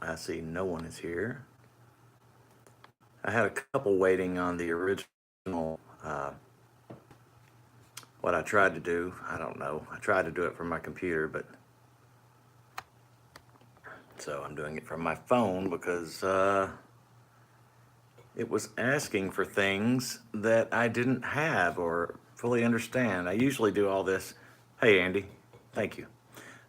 I see no one is here. I had a couple waiting on the original. What I tried to do, I don't know. I tried to do it from my computer, but so I'm doing it from my phone because it was asking for things that I didn't have or fully understand. I usually do all this. Hey, Andy, thank you.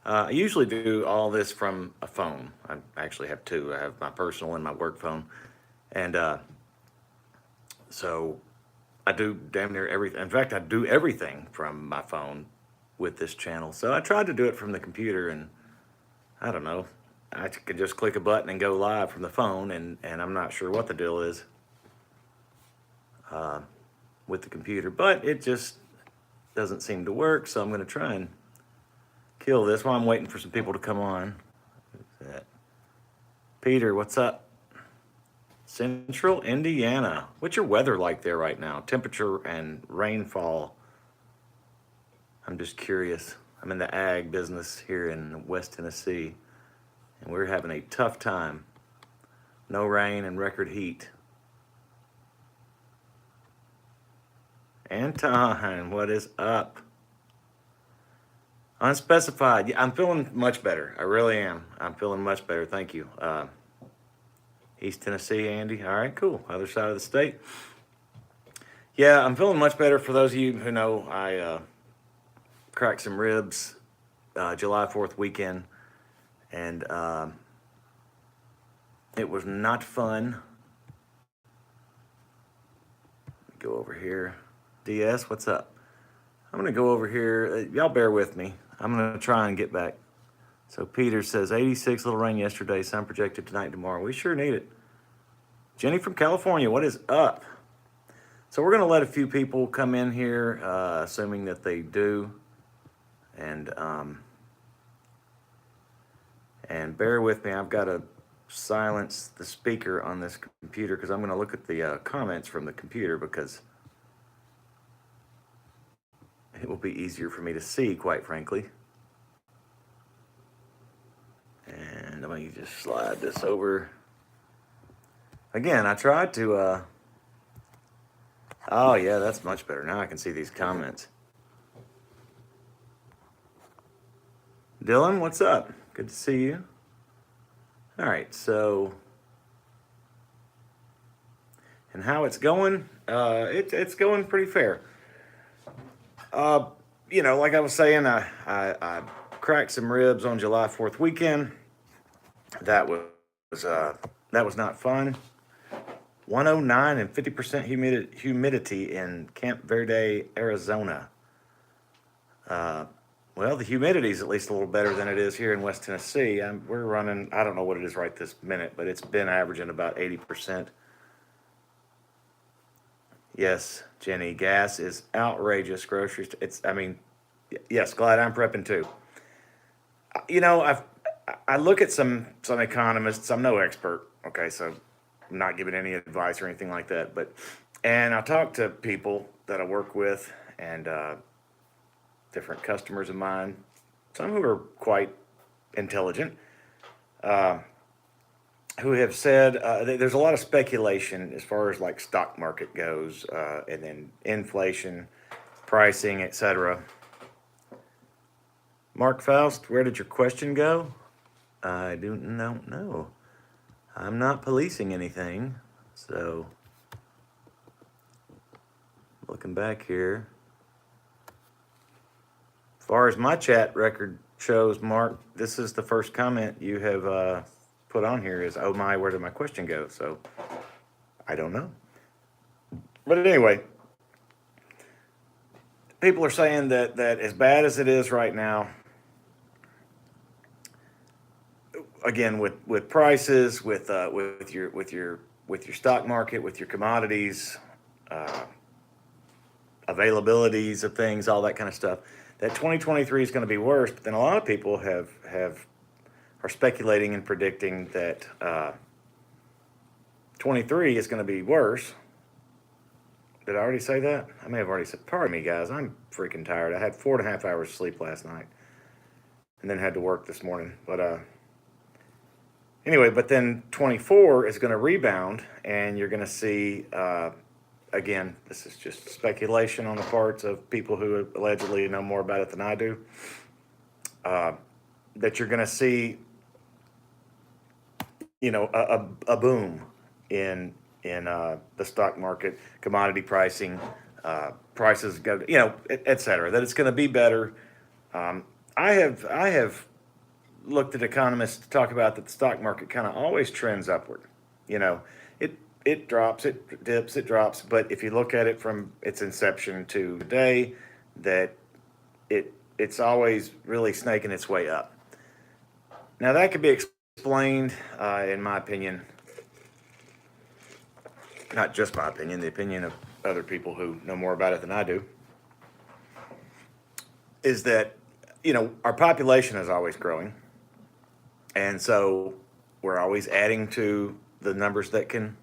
I usually do all this from a phone. I actually have two. I have my personal and my work phone. And so I do damn near everything. In fact, I do everything from my phone with this channel. So I tried to do it from the computer, and I don't know. I could just click a button and go live from the phone, and I'm not sure what the deal is with the computer, but it just doesn't seem to work. So I'm going to try and kill this while I'm waiting for some people to come on. Who's that? Peter, what's up? Central Indiana. What's your weather like there right now? Temperature and rainfall. I'm just curious. I'm in the ag business here in West Tennessee, and we're having a tough time. No rain and record heat. Anton, what is up? Unspecified. Yeah, I'm feeling much better. I really am. I'm feeling much better. Thank you. East Tennessee, Andy. All right, cool. Other side of the state. Yeah, I'm feeling much better. For those of you who know, I cracked some ribs July 4th weekend, and it was not fun. Go over here. DS, what's up? I'm going to go over here. Y'all bear with me. I'm going to try and get back. So Peter says 86, little rain yesterday, sun projected tonight and tomorrow. We sure need it. Jenny from California, what is up? So we're going to let a few people come in here, assuming that they do. And bear with me. I've got to silence the speaker on this computer because I'm going to look at the comments from the computer because it will be easier for me to see, quite frankly. And I'm going to just slide this over. Again, I tried to, oh yeah, that's much better. Now I can see these comments. Dylan, what's up? Good to see you. All right, so, and how it's going? It's going pretty fair. Like I was saying, I cracked some ribs on July 4th weekend. That was not fun. 109 and 50% humidity in Camp Verde, Arizona. Well, the humidity is at least a little better than it is here in West Tennessee. We're running, I don't know what it is right this minute, but it's been averaging about 80%. Yes, Jenny, gas is outrageous. Groceries, yes, glad I'm prepping too. I look at some economists. I'm no expert, okay, so I'm not giving any advice or anything like that. And I talk to people that I work with and different customers of mine, some who are quite intelligent, who have said there's a lot of speculation as far as like stock market goes, and then inflation, pricing, etc. Mark Faust, where did your question go? I don't know. I'm not policing anything, so looking back here. As far as my chat record shows, Mark, this is the first comment you have put on here is, oh my, where did my question go? So I don't know. But anyway, people are saying that as bad as it is right now, again, with prices, with your stock market, with your commodities, availabilities of things, all that kind of stuff, that 2023 is going to be worse. But then a lot of people are speculating and predicting that 23 is going to be worse. Did I already say that? I may have already said. Pardon me, guys. I'm freaking tired. I had 4.5 hours sleep last night, and then had to work this morning. But Anyway, but then 24 is going to rebound, and you're going to see, again, this is just speculation on the parts of people who allegedly know more about it than I do, that you're going to see, a boom in the stock market, commodity pricing, prices go, et cetera. That it's going to be better. I have looked at economists to talk about that the stock market kind of always trends upward. You know, it drops, it dips, it drops. But if you look at it from its inception to today, that it's always really snaking its way up. Now that could be explained, in my opinion, not just my opinion, the opinion of other people who know more about it than I do, is that our population is always growing, and so we're always adding to the numbers that can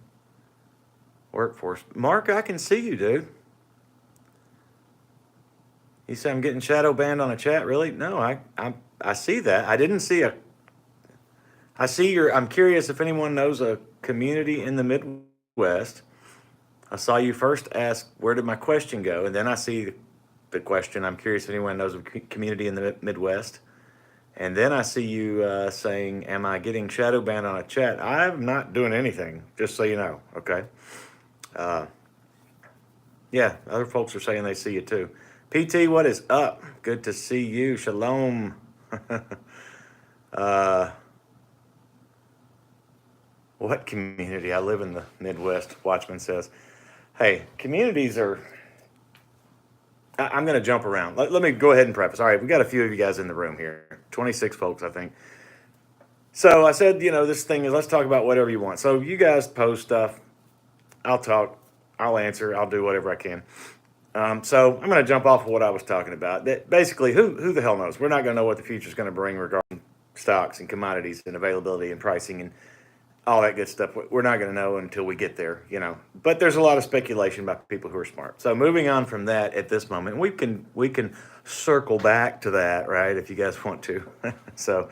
work for us. Mark, I can see you, dude. You say I'm getting shadow banned on a chat? Really? No, I see that. I didn't see a. I see your. I'm curious if anyone knows a community in the Midwest. I saw you first ask, where did my question go? And then I see the question. I'm curious if anyone knows a community in the Midwest. And then I see you saying, am I getting shadow banned on a chat? I'm not doing anything, just so you know, okay? Yeah, other folks are saying they see you too. PT, what is up? Good to see you. Shalom. What community? I live in the Midwest, Watchman says. Hey, communities are... I'm going to jump around. Let me go ahead and preface. All right, we got a few of you guys in the room here. 26 folks, I think. So I said, this thing is, let's talk about whatever you want. So you guys post stuff. I'll talk. I'll answer. I'll do whatever I can. So I'm going to jump off of what I was talking about. That basically, who the hell knows? We're not going to know what the future is going to bring regarding stocks and commodities and availability and pricing and all that good stuff. We're not going to know until we get there, But there's a lot of speculation by people who are smart. So moving on from that at this moment, we can circle back to that, right? If you guys want to. So,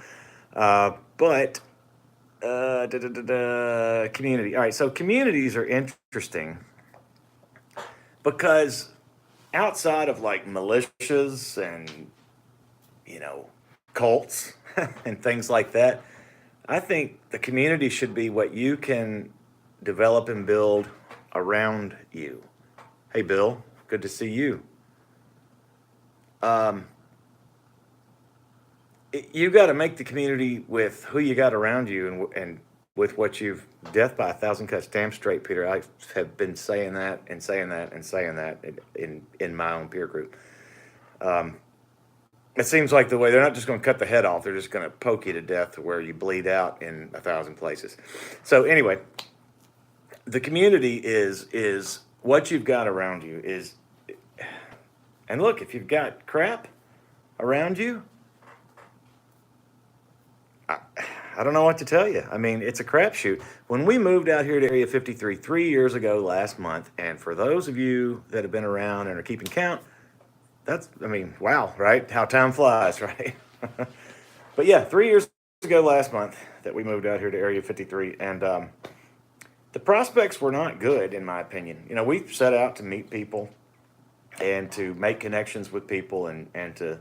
community. All right. So communities are interesting because outside of like militias and, cults and things like that, I think the community should be what you can develop and build around you. Hey, Bill, good to see you. You got to make the community with who you got around you and with what you've death by 1,000 cuts. Damn straight, Peter. I have been saying that and saying that and saying that in my own peer group. It seems like the way they're not just going to cut the head off, they're just going to poke you to death to where you bleed out in 1,000 places. So anyway, the community is what you've got around you is, and look, if you've got crap around you, I don't know what to tell you. I mean, it's a crapshoot. When we moved out here to Area 53 3 years ago last month, and for those of you that have been around and are keeping count, wow, right? How time flies, right? But yeah, 3 years ago last month that we moved out here to Area 53, and the prospects were not good, in my opinion. We set out to meet people and to make connections with people and to,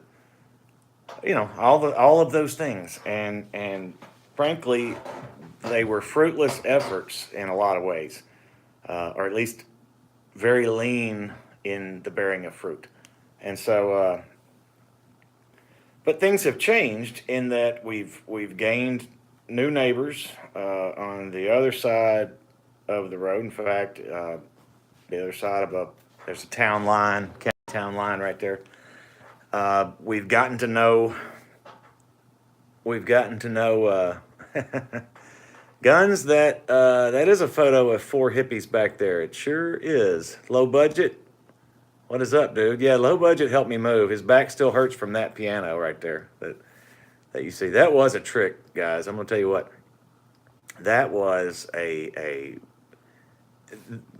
all of those things. And frankly, they were fruitless efforts in a lot of ways, or at least very lean in the bearing of fruit. And so, but things have changed in that we've gained new neighbors on the other side of the road. In fact, the other side of there's a town line, county town line right there. We've gotten to know guns. That is a photo of 4 hippies back there. It sure is. Low budget. What is up, dude? Yeah, low budget helped me move. His back still hurts from that piano right there that you see. That was a trick, guys. I'm gonna tell you what. That was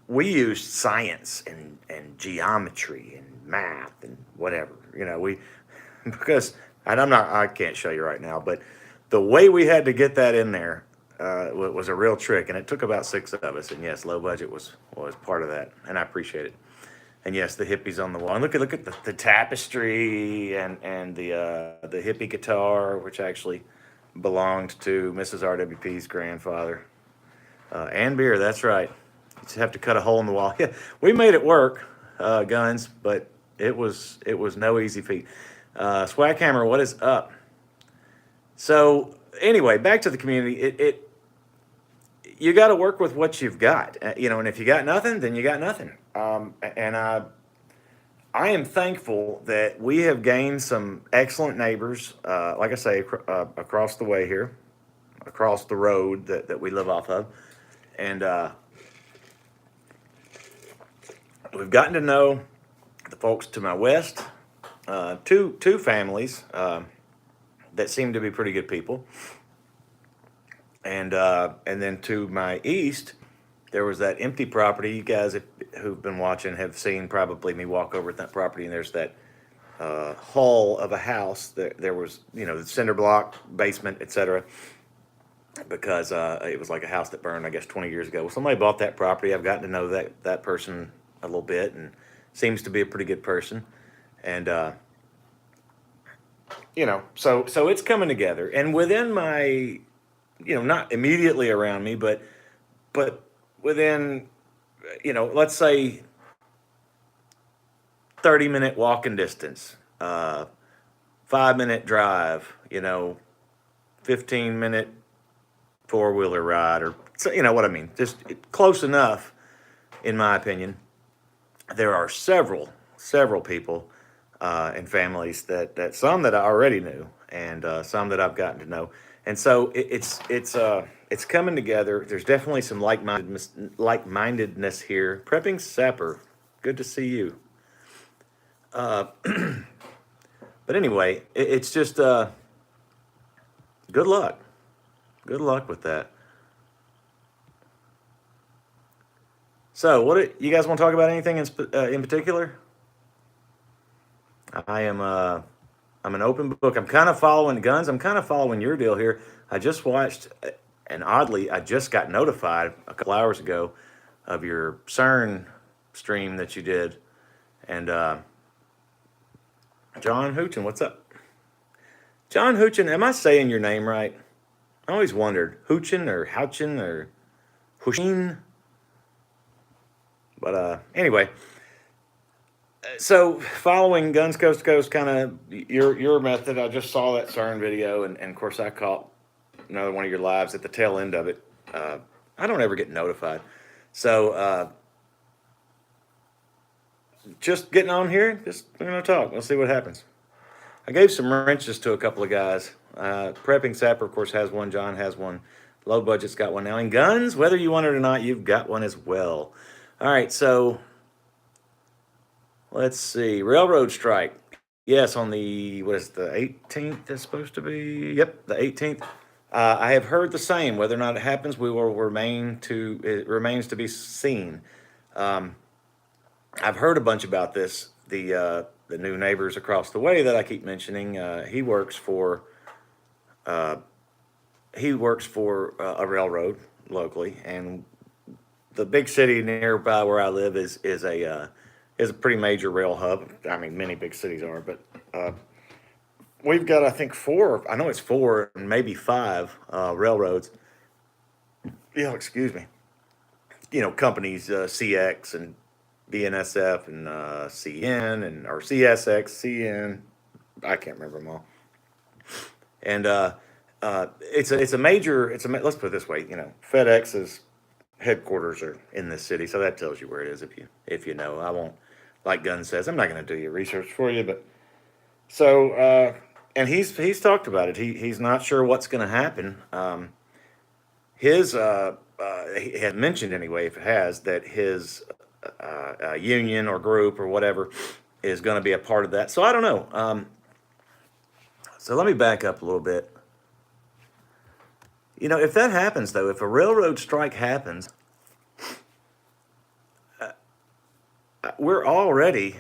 we used science and geometry and math and whatever. Because I can't show you right now, but the way we had to get that in there, was a real trick, and it took about 6 of us. And yes, low budget was part of that, and I appreciate it. And yes, the hippies on the wall. And look at the tapestry and the hippie guitar, which actually belonged to Mrs. RWP's grandfather. And beer, that's right. You just have to cut a hole in the wall. Yeah, we made it work, guns, but it was no easy feat. Swaghammer, what is up? So anyway, back to the community. You got to work with what you've got, and if you got nothing, then you got nothing. And I am thankful that we have gained some excellent neighbors, like I say, across the way here, across the road that we live off of. And we've gotten to know the folks to my west, two families that seem to be pretty good people. And then to my east, there was that empty property. You guys who've been watching have seen probably me walk over at that property, and there's that hull of a house. There was, the cinder block, basement, etc. Because it was like a house that burned, I guess, 20 years ago. Well, somebody bought that property. I've gotten to know that person a little bit, and seems to be a pretty good person. And so it's coming together. And within my, not immediately around me, but within, let's say 30-minute walking distance, 5-minute drive, 15-minute four-wheeler ride, or so, you know what I mean, just close enough, in my opinion. There are several people and families that some that I already knew, and some that I've gotten to know. And so it's coming together. There's definitely some like-mindedness here. Prepping Sapper, good to see you. But anyway, it's just good luck. Good luck with that. So, you guys want to talk about anything in particular? I'm an open book. I'm kind of following Guns. I'm kind of following your deal here. I just watched, and oddly, I just got notified a couple hours ago of your CERN stream that you did. And John Hoochin, what's up? John Hoochin, am I saying your name right? I always wondered, Hoochin or Houchin or Hoochin. But anyway, so following Guns Coast to Coast, kind of your method. I just saw that CERN video, and of course I caught another one of your lives at the tail end of it. I don't ever get notified, so just getting on here. We're gonna talk. We'll see what happens. I gave some wrenches to a couple of guys. Prepping Sapper, of course, has one. John has one. Low Budget's got one now. And Guns, whether you want it or not, you've got one as well. All right, so let's see. Railroad strike. Yes, on the, what is the 18th is supposed to be? Yep, the 18th. I have heard the same. Whether or not it happens, it remains to be seen. I've heard a bunch about this. The new neighbors across the way that I keep mentioning, he works for a railroad locally, and the big city nearby where I live is a pretty major rail hub. I mean, many big cities are, but we've got, I think, 4. I know it's 4 and maybe 5 railroads. Yeah, excuse me. Companies, CX and BNSF and CN or CSX, CN. I can't remember them all. And let's put it this way. FedEx's headquarters are in this city, so that tells you where it is if you know. I won't, like Gunn says, I'm not going to do your research for you, but so and he's talked about it. He's not sure what's going to happen. He had mentioned anyway, if it has, that his union or group or whatever is going to be a part of that. So I don't know. So let me back up a little bit. If that happens, though, if a railroad strike happens, we're already,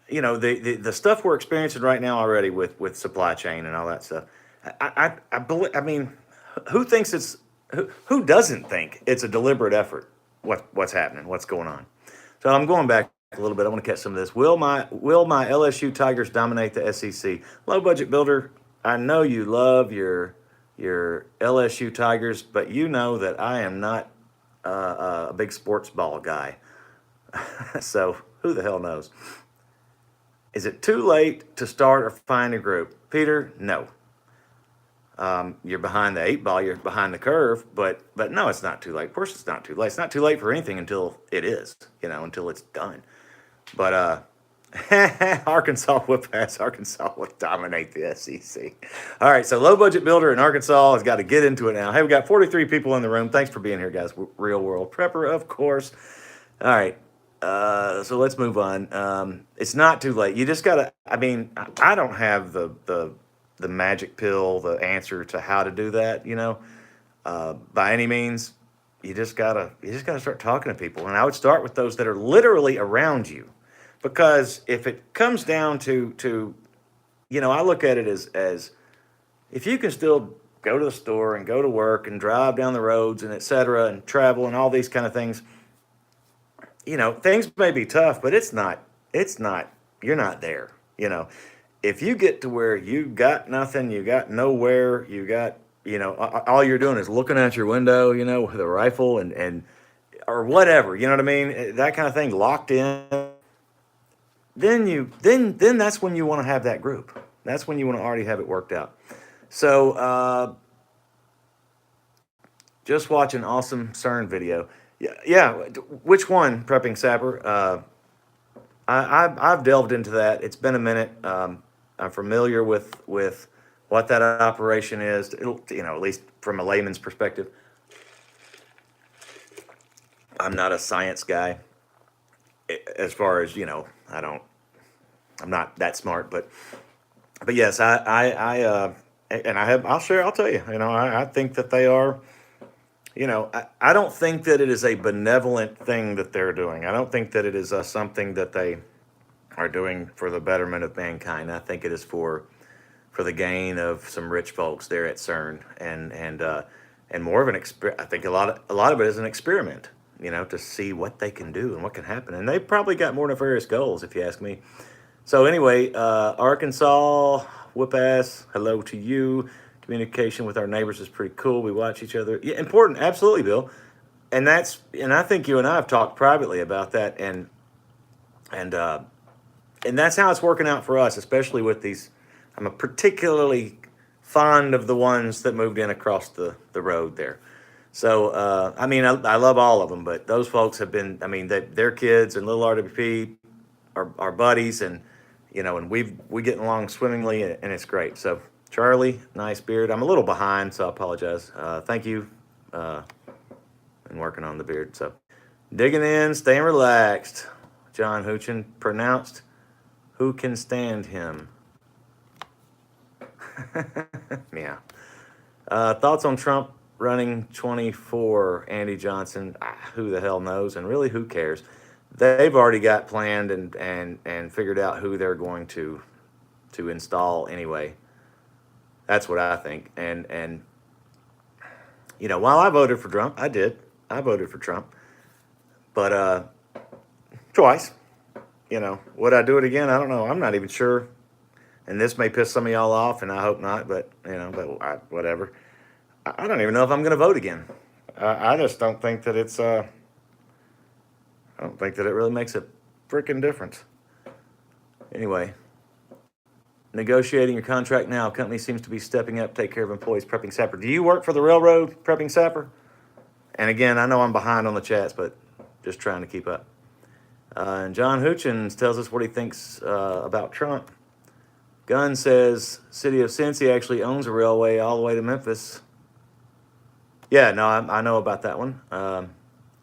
the stuff we're experiencing right now already with supply chain and all that stuff. I mean, who thinks it's who doesn't think it's a deliberate effort? What's happening? What's going on? So I'm going back a little bit. I want to catch some of this. Will my LSU Tigers dominate the SEC? Low budget builder. I know you love your LSU Tigers, but you know that I am not a big sports ball guy. So who the hell knows? Is it too late to start or find a group? Peter, no. You're behind the eight ball. You're behind the curve, but no, it's not too late. Of course, it's not too late. It's not too late for anything until it is, until it's done. But Arkansas will pass. Arkansas will dominate the SEC. All right, so low budget builder in Arkansas has got to get into it now. Hey, we got 43 people in the room. Thanks for being here, guys. Real world prepper, of course. All right. So let's move on. It's not too late. You just gotta. I mean, I don't have the magic pill, the answer to how to do that. By any means. You just gotta start talking to people, and I would start with those that are literally around you, because if it comes down to I look at it as if you can still go to the store and go to work and drive down the roads and et cetera and travel and all these kind of things. Things may be tough, but it's not, you're not there. If you get to where you got nothing, you got nowhere, you got, all you're doing is looking out your window, with a rifle and, or whatever, you know what I mean? That kind of thing locked in. Then that's when you want to have that group. That's when you want to already have it worked out. So, just watch an awesome CERN video. Yeah. Which one, Prepping Sapper? I've delved into that. It's been a minute. I'm familiar with what that operation is. At least from a layman's perspective. I'm not a science guy. As far as I'm not that smart. But yes, I'll tell you. I think that they are. I don't think that it is a benevolent thing that they're doing. I don't think that it is something that they are doing for the betterment of mankind. I think it is for the gain of some rich folks there at CERN, and more of an I think a lot of it is an experiment. To see what they can do and what can happen, and they've probably got more nefarious goals, if you ask me. So anyway, Arkansas, whoop ass. Hello to you. Communication with our neighbors is pretty cool. We watch each other. Yeah, important. Absolutely, Bill. And I think you and I have talked privately about that, and that's how it's working out for us, especially with these. I'm particularly fond of the ones that moved in across the road there. So, I love all of them, but those folks have been, their kids and little RWP are buddies, and, and we get along swimmingly, and it's great. So, Charlie, nice beard. I'm a little behind, so I apologize. Thank you, and working on the beard. So, digging in, staying relaxed. John Hoochin, pronounced, who can stand him? Yeah. Thoughts on Trump running 24, Andy Johnson? Who the hell knows? And really, who cares? They've already got planned and figured out who they're going to install anyway. That's what I think. And while I voted for Trump, I voted for Trump, but twice. Would I do it again? I don't know. I'm not even sure. And this may piss some of y'all off, and I hope not. But whatever. I don't even know if I'm going to vote again. I just don't think that it's. I don't think that it really makes a freaking difference. Anyway, negotiating your contract now. Company seems to be stepping up, take care of employees. Prepping Sapper. Do you work for the railroad, Prepping Sapper? And again, I know I'm behind on the chats, but just trying to keep up. And John Hutchins tells us what he thinks about Trump. Gunn says city of Cincy actually owns a railway all the way to Memphis. Yeah, no, I know about that one.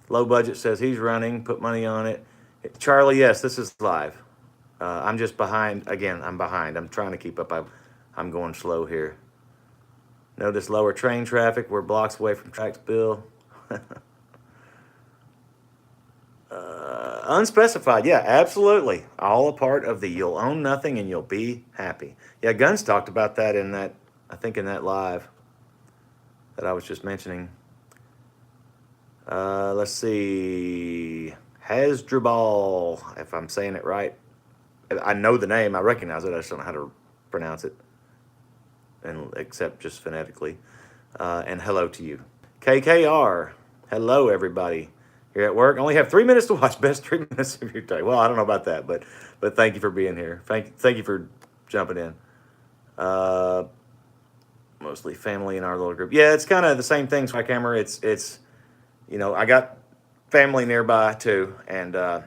Low budget says he's running, put money on it. Charlie, yes, this is live. I'm just behind. Again, I'm behind. I'm trying to keep up. I'm going slow here. Notice lower train traffic. We're blocks away from tracks, Bill. Unspecified. Yeah, absolutely. All a part of the you'll own nothing and you'll be happy. Yeah, Guns talked about that in that I think in that live that I was just mentioning. Let's see. Hasdrubal, if I'm saying it right. I know the name. I recognize it. I just don't know how to pronounce it, and except just phonetically. And hello to you. KKR, hello, everybody. You're at work. Only have 3 minutes to watch. Best 3 minutes of your day. Well, I don't know about that, but thank you for being here. Thank you for jumping in. Mostly family in our little group. Yeah, it's kind of the same thing. My camera. It's I got family nearby too, and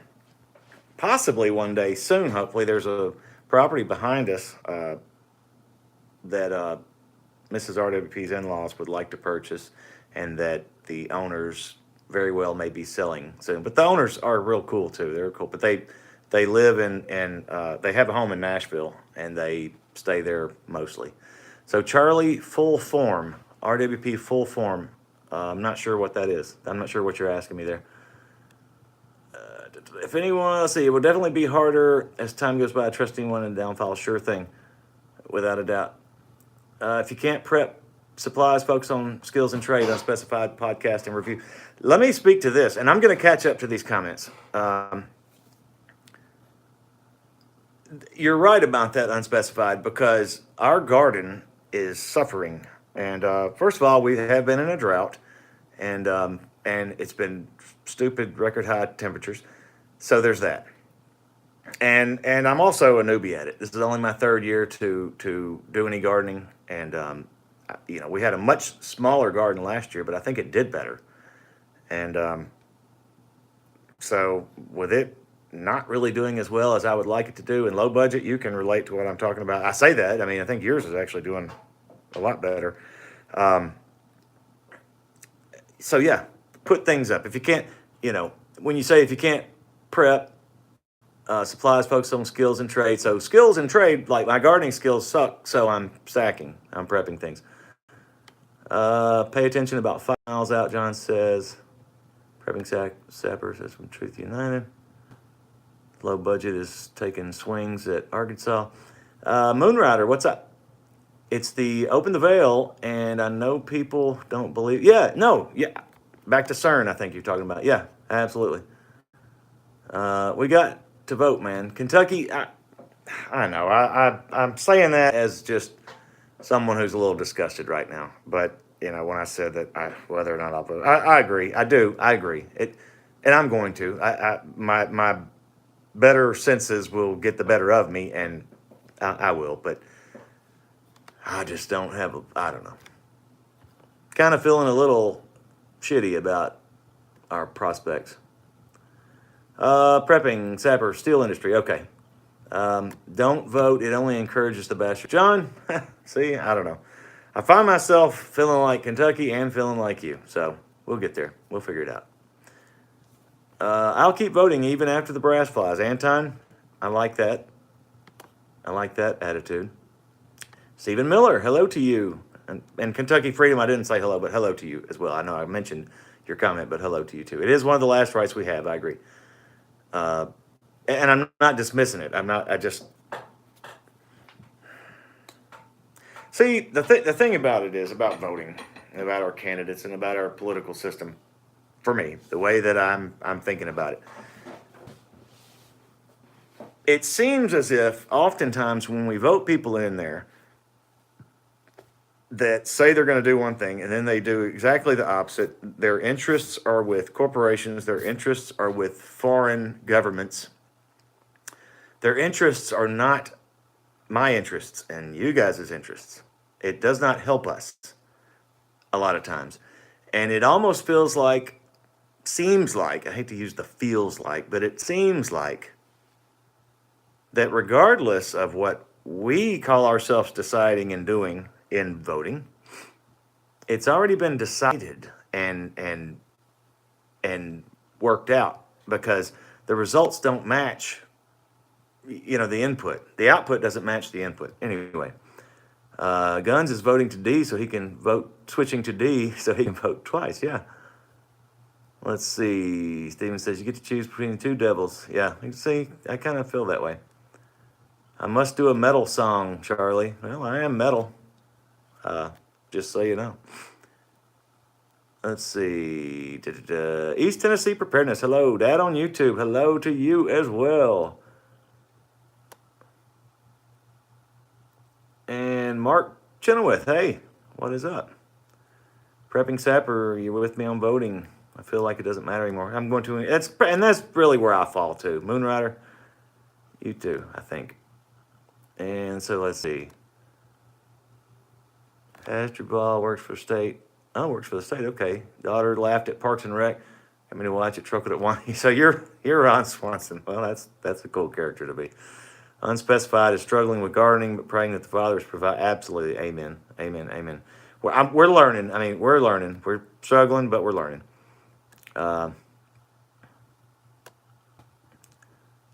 possibly one day soon. Hopefully, there's a property behind us that Mrs. RWP's in-laws would like to purchase, and that the owners very well may be selling soon. But the owners are real cool too. They're cool, but they live in they have a home in Nashville, and they stay there mostly. So Charlie Full Form, RWP Full Form. I'm not sure what that is. I'm not sure what you're asking me there. If anyone, let's see, it will definitely be harder as time goes by. Trusting one in downfall, sure thing, without a doubt. If you can't prep supplies, focus on skills and trade, unspecified podcast and review. Let me speak to this, and I'm going to catch up to these comments. You're right about that unspecified, because our garden is suffering. And first of all, we have been in a drought, and it's been stupid record high temperatures. So there's that. And I'm also a newbie at it. This is only my third year to do any gardening, and we had a much smaller garden last year, but I think it did better. And so with it not really doing as well as I would like it to do, and low budget, you can relate to what I'm talking about. I say that. I mean, I think yours is actually doing a lot better. So yeah, put things up. If you can't, when you say if you can't prep, supplies, focus on skills and trade. So skills and trade, like my gardening skills suck, so I'm stacking. I'm prepping things. Pay attention about 5 miles out, John says. Prepping sapper says from Truth United. Low budget is taking swings at Arkansas. Moonrider, what's up? It's the Open the Veil, and I know people don't believe. Yeah, back to CERN, I think you're talking about. Yeah, absolutely. We got to vote, man. Kentucky, I know. I'm saying that as just someone who's a little disgusted right now. But, when I said that, whether or not I'll vote, I agree. I do. I agree. And I'm going to. My better senses will get the better of me, and I will. But I just don't have I don't know. Kind of feeling a little shitty about our prospects. Prepping, sapper, steel industry. Okay. Don't vote. It only encourages the bastard. John, see, I don't know. I find myself feeling like Kentucky and feeling like you. So we'll get there. We'll figure it out. I'll keep voting even after the brass flies. Anton, I like that. I like that attitude. Stephen Miller, hello to you. And Kentucky Freedom, I didn't say hello, but hello to you as well. I know I mentioned your comment, but hello to you too. It is one of the last rights we have. I agree. And I'm not dismissing it. I just see the thing about it is about voting, about our candidates, and about our political system. For me, the way that I'm thinking about it, it seems as if oftentimes when we vote people in there that say they're going to do one thing and then they do exactly the opposite. Their interests are with corporations. Their interests are with foreign governments. Their interests are not my interests and you guys' interests. It does not help us a lot of times. And it almost seems like, I hate to use the feels like, but it seems like that regardless of what we call ourselves deciding and doing in voting, it's already been decided and worked out, because the results don't match, the input. The output doesn't match the input. Anyway, Guns is voting to D so he can vote, switching to D so he can vote twice. Yeah. Let's see. Steven says you get to choose between the two devils. Yeah, you see, I kind of feel that way. I must do a metal song, Charlie. Well, I am metal. Just so you know. Let's see. Da-da-da. East Tennessee Preparedness. Hello, Dad on YouTube. Hello to you as well. And Mark Chenoweth. Hey, what is up? Prepping Sapper, you're with me on voting. I feel like it doesn't matter anymore. I'm going to, and that's really where I fall too. Moonrider, you too, I think. And so let's see. Pastor Ball works for state. Oh, works for the state. Okay. Daughter laughed at Parks and Rec. I mean, to watch it truck it at one. So you're Ron Swanson. Well, that's a cool character to be. Unspecified is struggling with gardening, but praying that the fathers provide. Absolutely, amen, amen, amen. We're learning. I mean, we're learning. We're struggling, but we're learning.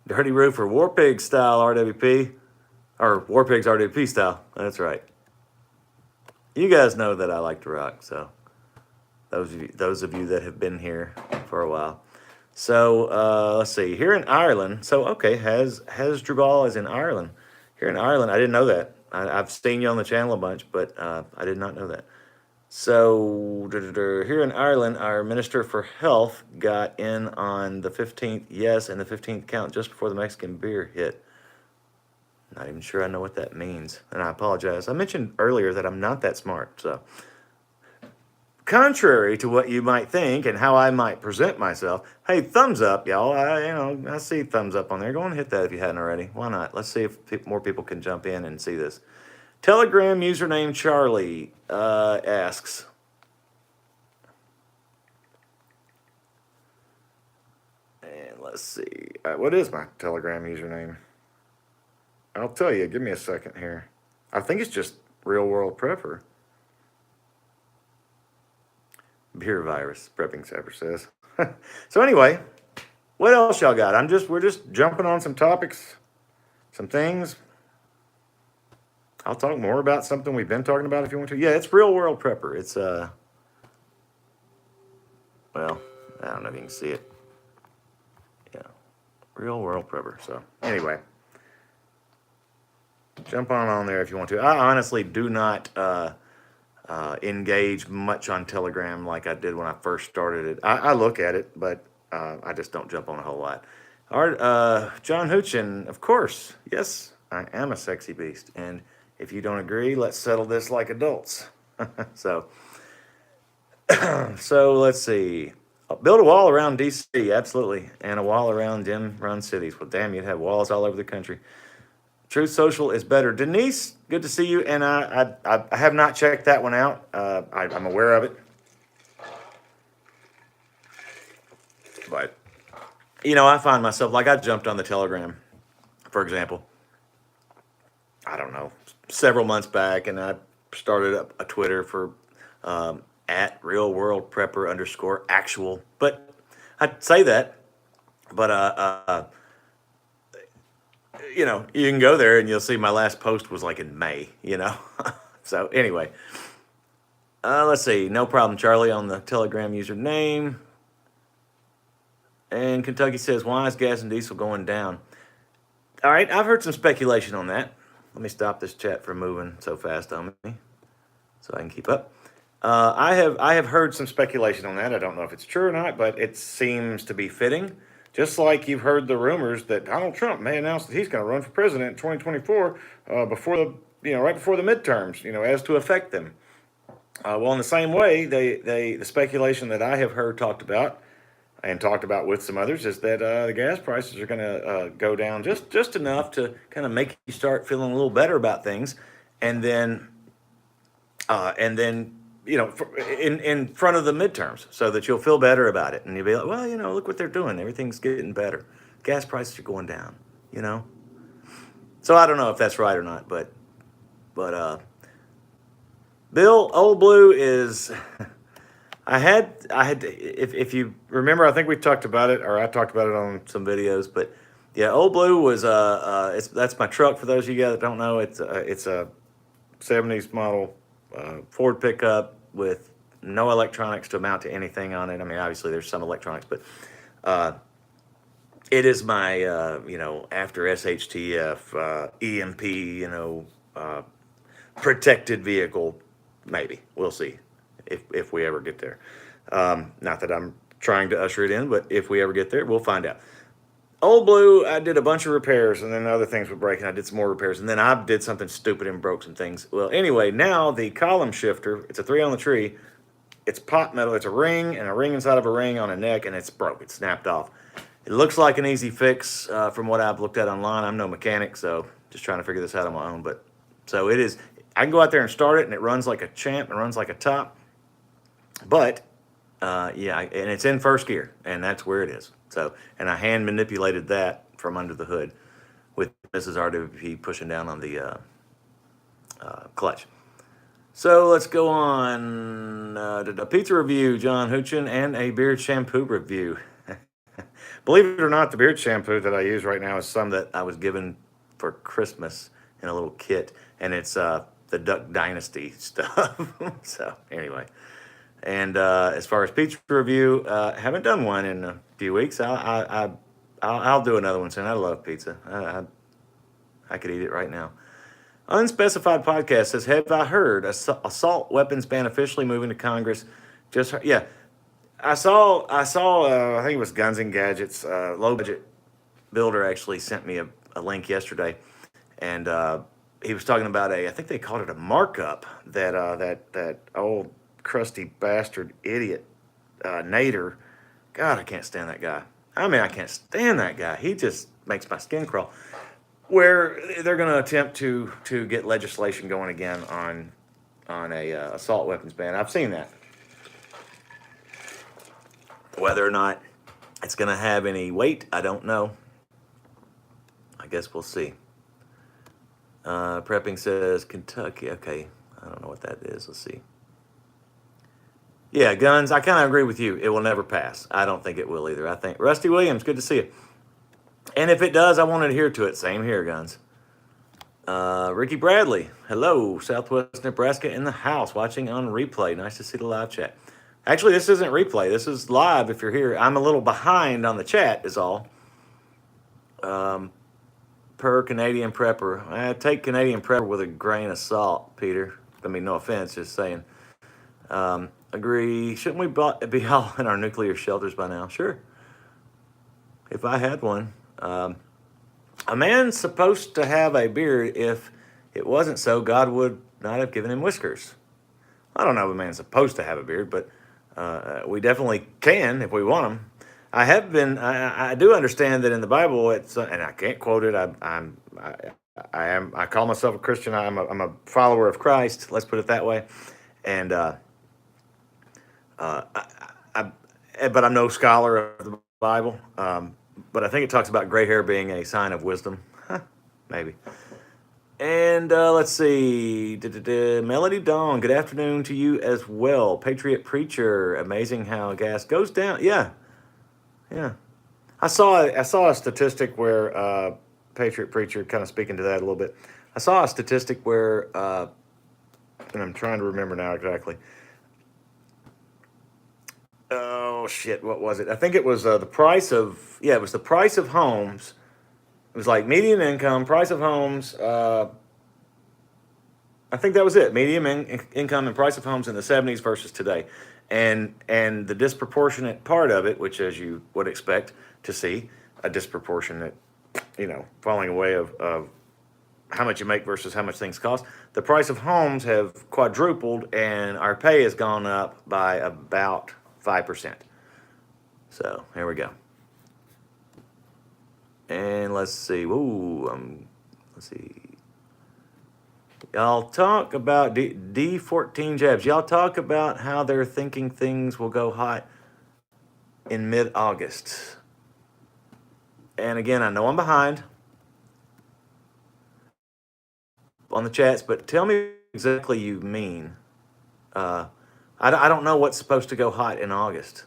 Dirty Roofer, War Pig style RWP, or War Pigs RWP style. That's right. You guys know that I like to rock, so those of you that have been here for a while. So let's see. Here in Ireland, so okay, has Drubal is in Ireland. Here in Ireland, I didn't know that. I've seen you on the channel a bunch, but I did not know that. So here in Ireland, our Minister for Health got in on the 15th yes and the 15th count just before the Mexican beer hit. Not even sure I know what that means, and I apologize. I mentioned earlier that I'm not that smart, so contrary to what you might think and how I might present myself, hey, thumbs up, y'all. I see thumbs up on there. Go and hit that if you hadn't already. Why not? Let's see if more people can jump in and see this. Telegram username Charlie asks, and let's see. What is my Telegram username? I'll tell you. Give me a second here. I think it's just Real World Prepper. Beer virus, Prepping Sapper says. So anyway, what else y'all got? We're just jumping on some topics, some things. I'll talk more about something we've been talking about if you want to. Yeah, it's Real World Prepper. It's well, I don't know if you can see it. Yeah, Real World Prepper. So anyway, jump on there if you want to. I honestly do not engage much on Telegram like I did when I first started it. I look at it, but I just don't jump on a whole lot. John Hoochin, of course, yes, I am a sexy beast, and if you don't agree, let's settle this like adults. So let's see. Build a wall around DC, absolutely, and a wall around dim-run cities. Well, damn, you'd have walls all over the country. Truth Social is better. Denise, good to see you. And I have not checked that one out. I'm aware of it. But, I find myself, like I jumped on the Telegram, for example, I don't know, several months back, and I started up a Twitter for at Real World Prepper _actual. But I'd say that, but you can go there and you'll see my last post was like in May, So anyway, let's see. No problem, Charlie, on the Telegram username. And Kentucky says, why is gas and diesel going down? All right, I've heard some speculation on that. Let me stop this chat from moving so fast on me so I can keep up. I have heard some speculation on that. I don't know if it's true or not, but it seems to be fitting. Just like you've heard the rumors that Donald Trump may announce that he's going to run for president in 2024 right before the midterms, as to affect them. Well, in the same way, the speculation that I have heard talked about with some others is that the gas prices are going to go down just enough to kind of make you start feeling a little better about things, and then in front of the midterms, so that you'll feel better about it, and you'll be like, well, look what they're doing. Everything's getting better. Gas prices are going down. So I don't know if that's right or not, but Bill Old Blue is. I had if you remember, I think we talked about it, or I talked about it on some videos, but yeah, Old Blue was that's my truck. For those of you guys that don't know, it's a 70s model Ford pickup with no electronics to mount to anything on it. I mean, obviously there's some electronics, but it is my after SHTF EMP protected vehicle Maybe. We'll see if we ever get there. Not that I'm trying to usher it in, but if we ever get there, we'll find out. Old Blue, I did a bunch of repairs, and then other things were breaking. I did some more repairs, and then I did something stupid and broke some things. Well, anyway, now the column shifter, it's a 3 on the tree. It's pot metal. It's a ring and a ring inside of a ring on a neck, and it's broke. It's snapped off. It looks like an easy fix from what I've looked at online. I'm no mechanic, so just trying to figure this out on my own. But so it is. I can go out there and start it, and it runs like a champ. It runs like a top. But yeah, and it's in first gear, and that's where it is. So, and I hand manipulated that from under the hood with Mrs. RWP pushing down on the clutch. So let's go on. A pizza review, John Hoochin, and a beard shampoo review. Believe it or not, the beard shampoo that I use right now is some that I was given for Christmas in a little kit, and it's the Duck Dynasty stuff. So anyway. And as far as pizza review, haven't done one in a few weeks. I'll do another one soon. I love pizza. I could eat it right now. Unspecified podcast says, have I heard assault weapons ban officially moving to Congress? Just heard, yeah. I saw. I think it was Guns and Gadgets. Low budget builder actually sent me a link yesterday, and he was talking about I think they called it a markup that old crusty bastard idiot Nader. God, I can't stand that guy. I mean, I can't stand that guy. He just makes my skin crawl. Where they're going to attempt to get legislation going again on a assault weapons ban. I've seen that. Whether or not it's going to have any weight, I don't know. I guess we'll see. Prepping says Kentucky. Okay, I don't know what that is. Let's see. Yeah, guns. I kind of agree with you. It will never pass. I don't think it will either. I think Rusty Williams, good to see you. And if it does, I won't adhere to it. Same here, guns. Ricky Bradley, hello, Southwest Nebraska in the house, watching on replay. Nice to see the live chat. Actually, this isn't replay. This is live if you're here. I'm a little behind on the chat is all. Per Canadian Prepper. I take Canadian Prepper with a grain of salt, Peter. I mean, no offense, just saying. Agree. Shouldn't we be all in our nuclear shelters by now? Sure. If I had one. A man's supposed to have a beard. If it wasn't so, God would not have given him whiskers. I don't know if a man's supposed to have a beard, but we definitely can if we want them. I do understand that in the Bible, it's and I can't quote it. I call myself a Christian. I'm a follower of Christ. Let's put it that way. And but I'm no scholar of the Bible. But I think it talks about gray hair being a sign of wisdom. Maybe. And let's see. Melody Dawn, good afternoon to you as well. Patriot Preacher, amazing how gas goes down. Yeah. I saw a statistic where Patriot Preacher, kind of speaking to that a little bit. I saw a statistic where, and I'm trying to remember now exactly. Oh shit! What was it? I think it was the price of it was the price of homes. It was like median income, price of homes. I think that was it. Median income and price of homes in the 70s versus today, and the disproportionate part of it, which as you would expect to see, a disproportionate, falling away of how much you make versus how much things cost. The price of homes have quadrupled, and our pay has gone up by about 5%. So here we go. And let's see. Let's see. Y'all talk about D14 jabs. Y'all talk about how they're thinking things will go hot in mid-August. And again, I know I'm behind on the chats, but tell me exactly you mean. I don't know what's supposed to go hot in August.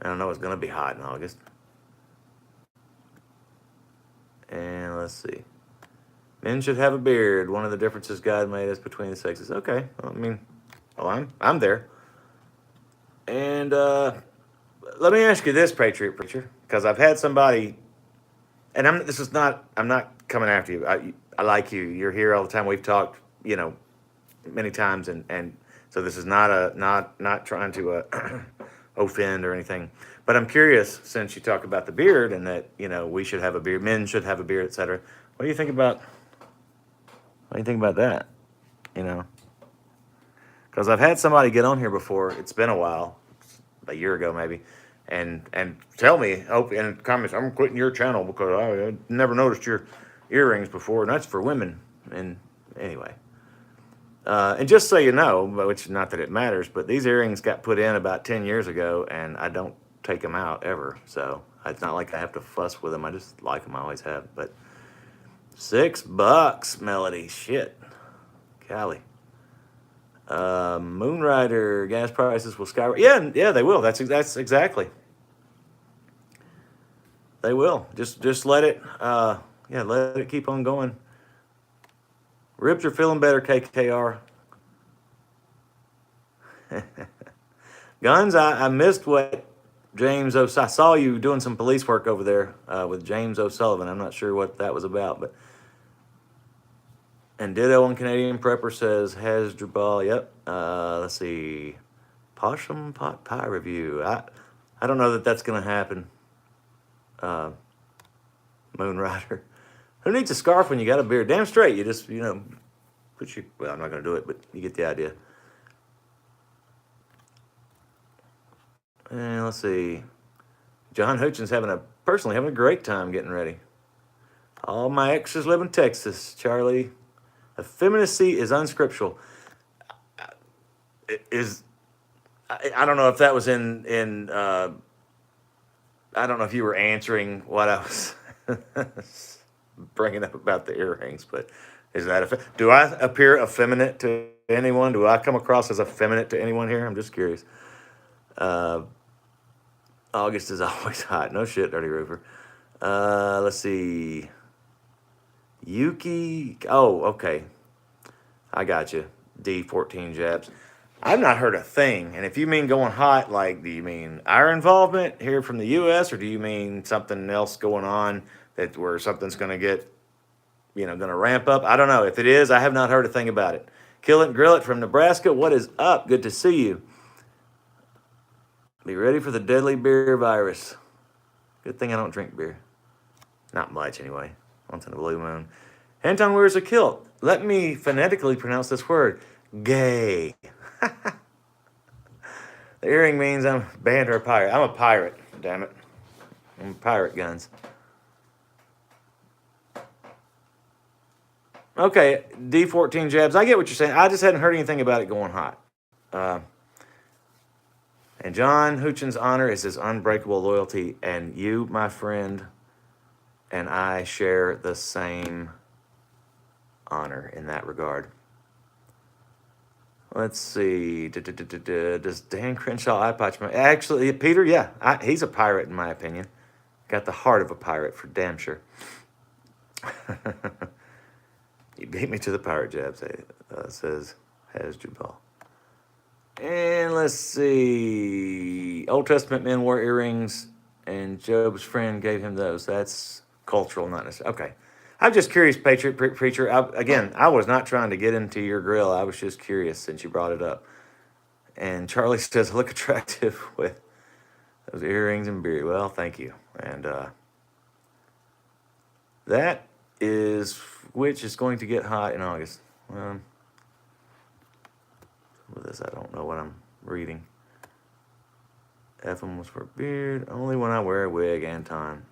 I don't know it's going to be hot in August. And let's see. Men should have a beard. One of the differences God made us between the sexes. Okay. I'm there. And let me ask you this, Patriot Preacher, because I've had somebody, and I'm not coming after you. I like you. You're here all the time. We've talked, many times, and so this is not trying to offend or anything. But I'm curious, since you talk about the beard and that we should have a beard, men should have a beard, etc. What do you think about that? You know, because I've had somebody get on here before. It's been a while, a year ago maybe, and tell me in comments, I'm quitting your channel because I never noticed your earrings before, and that's for women. And anyway, and just so you know, which not that it matters, but these earrings got put in about 10 years ago, and I don't take them out ever. So it's not like I have to fuss with them. I just like them. I always have. But $6, Melody. Shit. Cali. Moonrider, gas prices will skyrocket. Yeah, they will. That's exactly. They will. Just let it. Let it keep on going. Ribs are feeling better, KKR. Guns, I missed what James I saw you doing some police work over there with James O'Sullivan. I'm not sure what that was about, but. And Ditto on Canadian Prepper says, has Jabal, yep. Let's see. Possum Pot Pie review. I don't know that that's going to happen. Moonrider. Who needs a scarf when you got a beard? Damn straight. You just, put your, well, I'm not going to do it, but you get the idea. And let's see. John Hutchins personally having a great time getting ready. All my exes live in Texas, Charlie. Effeminacy is unscriptural. I don't know if that was in I don't know if you were answering what I was bringing up about the earrings, but is that do I appear effeminate to anyone? Do I come across as effeminate to anyone here? I'm just curious. August is always hot. No shit, Dirty Roofer. Let's see. Yuki. Oh, okay. I got you. D14 Japs. I've not heard a thing. And if you mean going hot, like, do you mean our involvement here from the U.S., or do you mean something else going on where something's going to get, going to ramp up? I don't know. If it is, I have not heard a thing about it. Kill It and Grill It from Nebraska. What is up? Good to see you. Be ready for the deadly beer virus. Good thing I don't drink beer. Not much, anyway. Once in a blue moon. Anton wears a kilt. Let me phonetically pronounce this word. Gay. The earring means I'm a band or a pirate. I'm a pirate, damn it. I'm a pirate, Guns. Okay, D14 Jabs. I get what you're saying. I just hadn't heard anything about it going hot. And John Hutchins' honor is his unbreakable loyalty, and you, my friend, and I share the same honor in that regard. Let's see. Does Dan Crenshaw eye patch? Actually, Peter, yeah, he's a pirate in my opinion. Got the heart of a pirate for damn sure. You beat me to the pirate jab, says Has Jubal. And let's see. Old Testament men wore earrings, and Job's friend gave him those. That's cultural, not necessarily. Okay. I'm just curious, Patriot Preacher. I was not trying to get into your grill. I was just curious since you brought it up. And Charlie says, look attractive with those earrings and beard. Well, thank you. And that is, which is going to get hot in August. With this, I don't know what I'm reading. FM was for beard. Only when I wear a wig, Anton.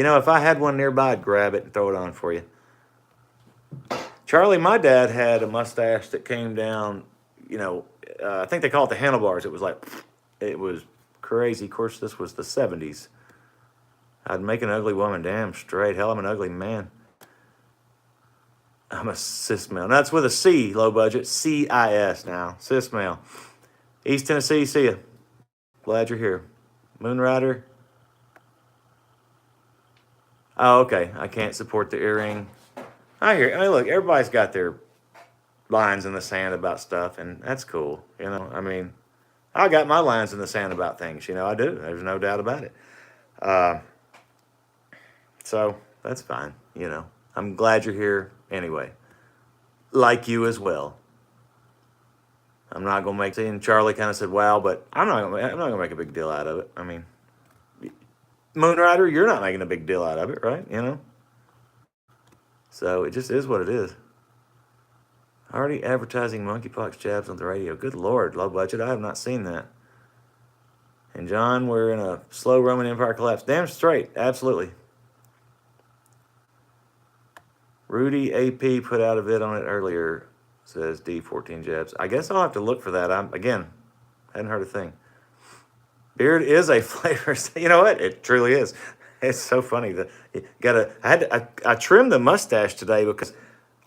If I had one nearby, I'd grab it and throw it on for you. Charlie, my dad had a mustache that came down, I think they call it the handlebars. It was crazy. Of course, this was the 70s. I'd make an ugly woman damn straight. Hell, I'm an ugly man. I'm a cis male. That's with a C, low budget. CIS now. Cis male. East Tennessee, see ya. Glad you're here. Moonrider. Oh, okay. I can't support the earring. I hear. I mean, look, everybody's got their lines in the sand about stuff, and that's cool. I got my lines in the sand about things. I do. There's no doubt about it. So that's fine. I'm glad you're here anyway. Like you as well. I'm not gonna make. And Charlie kind of said, "Wow," but I'm not gonna make a big deal out of it. I mean, Moonrider, you're not making a big deal out of it, right? You know. So it just is what it is. Already advertising monkeypox jabs on the radio. Good Lord, low budget. I have not seen that. And John, we're in a slow Roman Empire collapse. Damn straight, absolutely. Rudy AP put out a vid on it earlier. Says D14 jabs. I guess I'll have to look for that. Again, hadn't heard a thing. Beard is a flavor. You know what? It truly is. It's so funny that I trimmed the mustache today because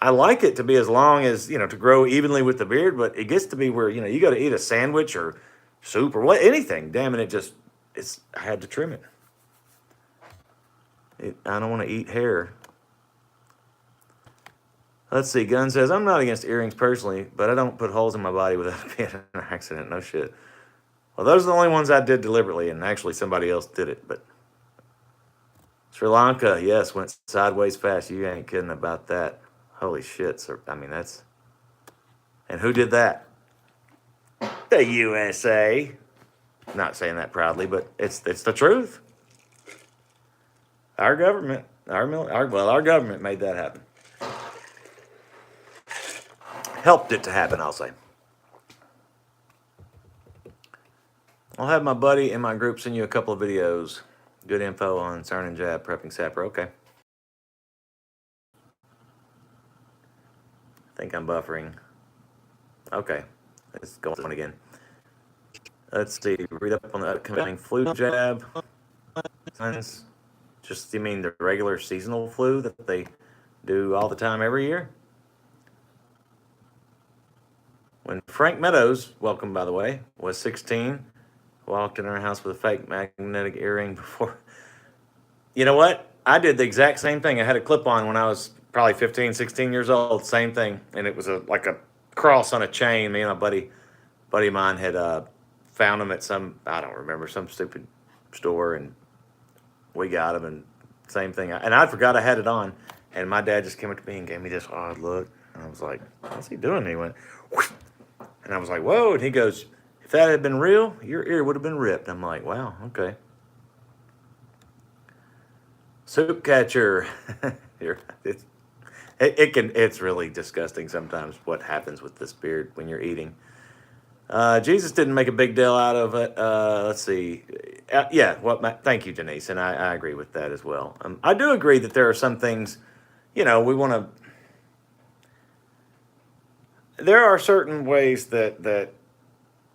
I like it to be as long as, to grow evenly with the beard, but it gets to be where, you got to eat a sandwich or soup or anything. Damn it, I had to trim it. I don't want to eat hair. Let's see. Gunn says, I'm not against earrings personally, but I don't put holes in my body without being an accident. No shit. Well, those are the only ones I did deliberately, and actually somebody else did it. But Sri Lanka, yes, went sideways fast. You ain't kidding about that. Holy shit. So, I mean, that's... And who did that? The USA. Not saying that proudly, but it's the truth. Our government, our government made that happen. Helped it to happen, I'll say. I'll have my buddy in my group send you a couple of videos. Good info on CERN and jab prepping sapper. Okay. I think I'm buffering. Okay. Let's go on again. Let's see. Read up on the upcoming flu jab. Just, you mean the regular seasonal flu that they do all the time every year? When Frank Meadows, welcome by the way, was 16, walked in our house with a fake magnetic earring before. You know what? I did the exact same thing. I had a clip on when I was probably 15, 16 years old. Same thing. And it was like a cross on a chain. Me and a buddy of mine had found them at some, I don't remember, some stupid store. And we got them. And same thing. And I forgot I had it on. And my dad just came up to me and gave me this odd look. And I was like, what's he doing? And he went, whoosh. And I was like, whoa. And he goes, if that had been real, your ear would have been ripped. I'm like, wow, okay. Soup catcher. It's really disgusting sometimes what happens with this beard when you're eating. Jesus didn't make a big deal out of it. Let's see. Thank you, Denise. And I agree with that as well. I do agree that there are some things, we want to. There are certain ways that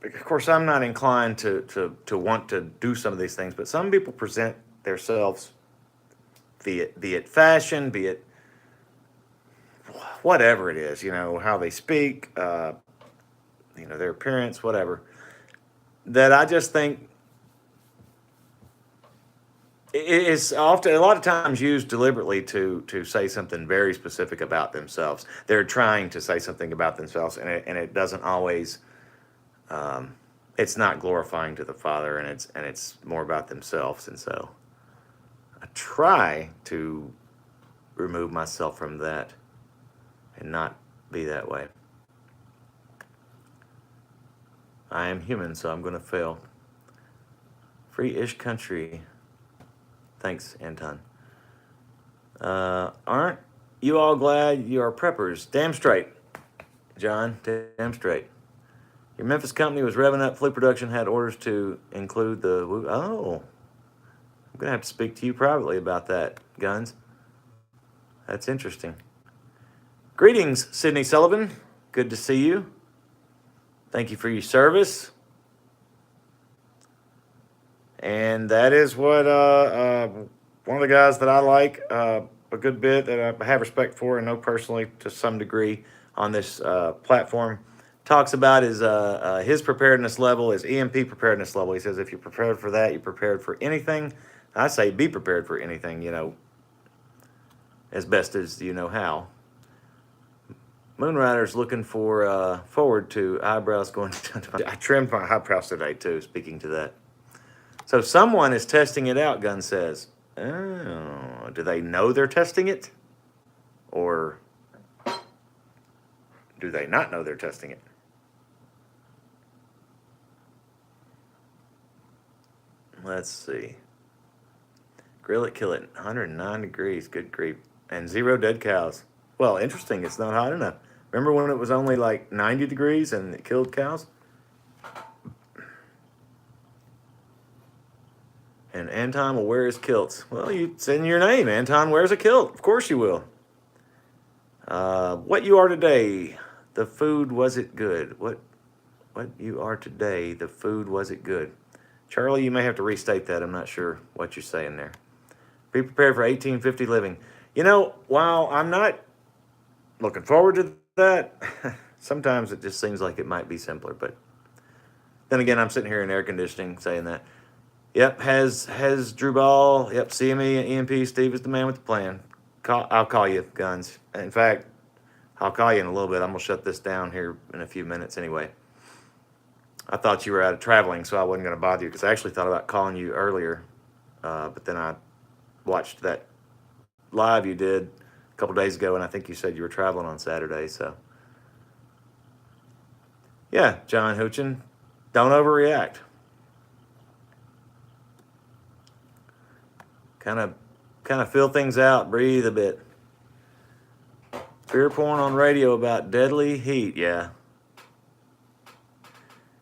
of course, I'm not inclined to want to do some of these things, but some people present themselves, be it fashion, be it whatever it is, how they speak, their appearance, whatever, that I just think it's often, a lot of times, used deliberately to say something very specific about themselves. They're trying to say something about themselves, and it doesn't always. It's not glorifying to the Father, and it's more about themselves. And so, I try to remove myself from that, and not be that way. I am human, so I'm going to fail. Free-ish country. Thanks, Anton. Aren't you all glad you are preppers? Damn straight, John. Damn straight. Your Memphis company was revving up. Flu production had orders to include the... Oh. I'm going to have to speak to you privately about that, Guns. That's interesting. Greetings, Sydney Sullivan. Good to see you. Thank you for your service. And that is what one of the guys that I like a good bit, that I have respect for and know personally to some degree on this platform, talks about is his preparedness level, his EMP preparedness level. He says if you're prepared for that, you're prepared for anything. I say be prepared for anything, as best as you know how. Moonrider's looking forward to eyebrows going down to my... I trimmed my eyebrows today, too, speaking to that. So someone is testing it out, Gunn says. Oh, do they know they're testing it? Or do they not know they're testing it? Let's see. Grill it, kill it. 109 degrees. Good grief. And 0 dead cows. Well, interesting. It's not hot enough. Remember when it was only like 90 degrees and it killed cows? And Anton will wear his kilts. Well, it's in your name. Anton wears a kilt. Of course you will. What you are today. The food, was it good? What you are today. The food, was it good? Charlie, you may have to restate that. I'm not sure what you're saying there. Be prepared for 1850 living. You know, while I'm not looking forward to that, sometimes it just seems like it might be simpler. But then again, I'm sitting here in air conditioning saying that. Yep, has Drew Ball. Yep, CME and EMP. Steve is the man with the plan. I'll call you, Guns. In fact, I'll call you in a little bit. I'm going to shut this down here in a few minutes anyway. I thought you were out of traveling, so I wasn't going to bother you because I actually thought about calling you earlier. But then I watched that live you did a couple days ago, and I think you said you were traveling on Saturday. So, yeah, John Hoochin, don't overreact. Kind of feel things out, breathe a bit. Fear porn on radio about deadly heat, yeah.